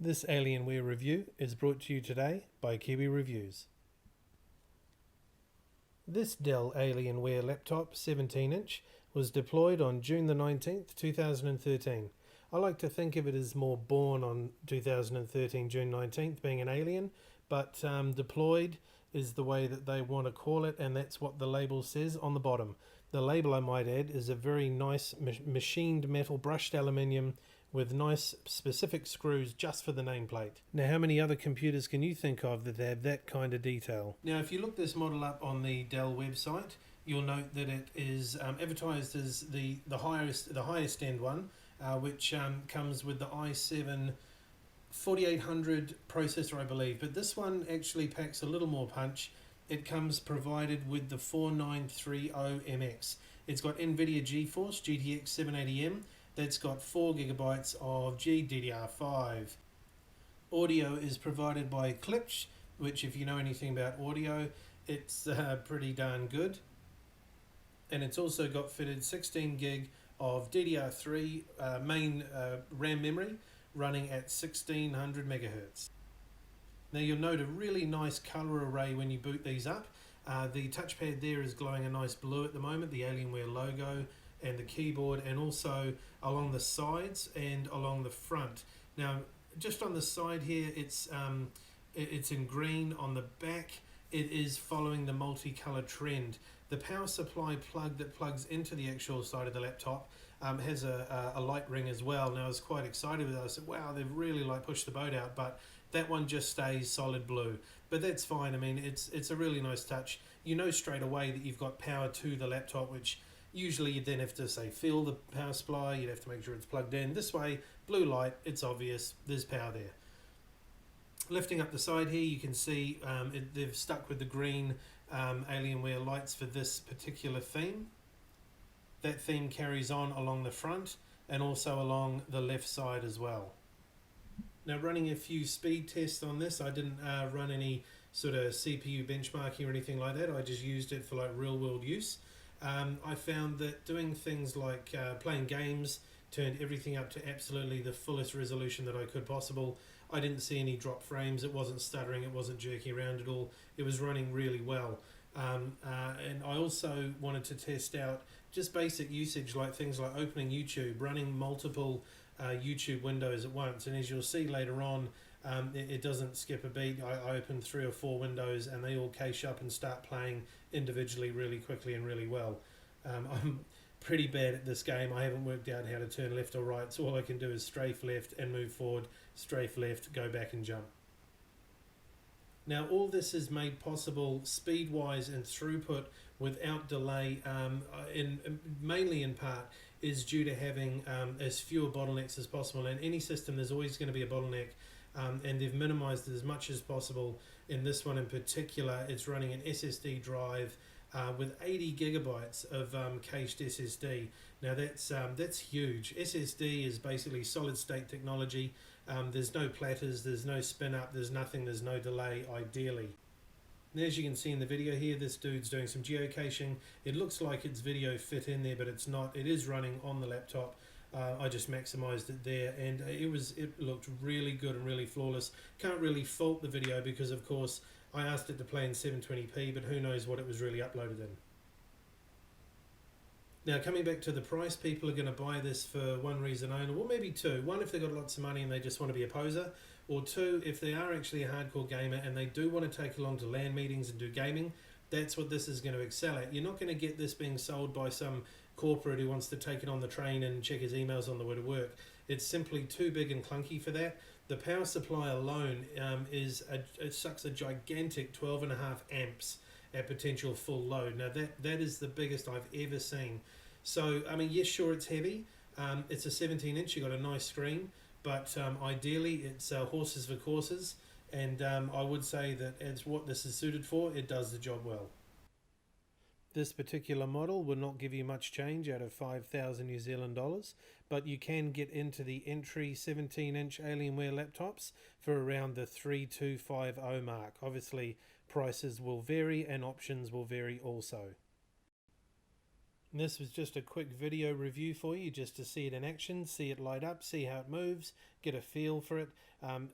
This Alienware review is brought to you today by Kiwi Reviews. This Dell Alienware laptop 17-inch was deployed on June the 19th, 2013. I like to think of it as more born on 2013, June 19th, being an alien, but deployed is the way that they want to call it, and that's what the label says on the bottom. The label, I might add, is a very nice machined metal brushed aluminium with nice specific screws just for the nameplate. Now, how many other computers can you think of that have that kind of detail? Now, if you look this model up on the Dell website, you'll note that it is advertised as the highest end one, which comes with the i7 4800 processor, I believe. But this one actually packs a little more punch. It comes provided with the 4930MX. It's got NVIDIA GeForce GTX 780M. That's got 4 gigabytes of GDDR5. Audio is provided by Klipsch, which, if you know anything about audio, it's pretty darn good. And it's also got fitted 16 gig of DDR3 main RAM memory running at 1600 megahertz. Now, you'll note a really nice color array when you boot these up. The touchpad there is glowing a nice blue at the moment, the Alienware logo and the keyboard, and also along the sides and along the front. Now, just on the side here, it's in green. On the back, it is following the multicolour trend. The power supply plug that plugs into the actual side of the laptop has a light ring as well. Now, I was quite excited with that. I said, wow, they've really pushed the boat out, but that one just stays solid blue. But that's fine. I mean, it's a really nice touch. You know straight away that you've got power to the laptop, which usually you'd then have to, say, feel the power supply. You'd have to make sure it's plugged in. This way, blue light, it's obvious, there's power there. Lifting up the side here, you can see they've stuck with the green Alienware lights for this particular theme. That theme carries on along the front and also along the left side as well. Now, running a few speed tests on this, I didn't run any sort of CPU benchmarking or anything like that. I just used it for real world use. I found that doing things like playing games, turned everything up to absolutely the fullest resolution that I could possible. I didn't see any drop frames. It wasn't stuttering. It wasn't jerking around at all. It was running really well. And I also wanted to test out just basic usage, like things like opening YouTube, running multiple YouTube windows at once. And as you'll see later on, it doesn't skip a beat. I opened 3 or 4 windows and they all cache up and start playing individually really quickly and really well. I'm pretty bad at this game. I haven't worked out how to turn left or right, so all I can do is strafe left and move forward, strafe left, go back and jump. Now, all this is made possible speed-wise and throughput without delay, mainly in part is due to having as fewer bottlenecks as possible. In any system, there's always going to be a bottleneck, and they've minimized it as much as possible. In this one in particular, it's running an SSD drive with 80 gigabytes of cached SSD. Now, that's huge. SSD is basically solid state technology. There's no platters, there's no spin up, there's nothing, there's no delay, ideally. And as you can see in the video here, this dude's doing some geocaching. It looks like it's video fit in there, but it's not. It is running on the laptop. I just maximized it there, and it looked really good and really flawless. Can't really fault the video because, of course, I asked it to play in 720p, but who knows what it was really uploaded in. Now, coming back to the price, people are going to buy this for one reason only, well, maybe two. One, if they've got lots of money and they just want to be a poser, or two, if they are actually a hardcore gamer and they do want to take along to LAN meetings and do gaming. That's what this is going to excel at. You're not going to get this being sold by some corporate who wants to take it on the train and check his emails on the way to work. It's simply too big and clunky for that. The power supply alone it sucks a gigantic 12.5 amps at potential full load. Now that is the biggest I've ever seen. So, I mean, yes, sure, it's heavy. It's a 17-inch. You've got a nice screen, but ideally it's horses for courses. And I would say that as what this is suited for, it does the job well. This particular model will not give you much change out of 5,000 New Zealand dollars, but you can get into the entry 17-inch Alienware laptops for around the 3250 mark. Obviously, prices will vary and options will vary also. And this was just a quick video review for you, just to see it in action, see it light up, see how it moves, get a feel for it.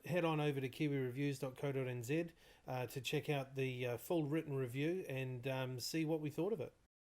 Head on over to kiwireviews.co.nz to check out the full written review and see what we thought of it.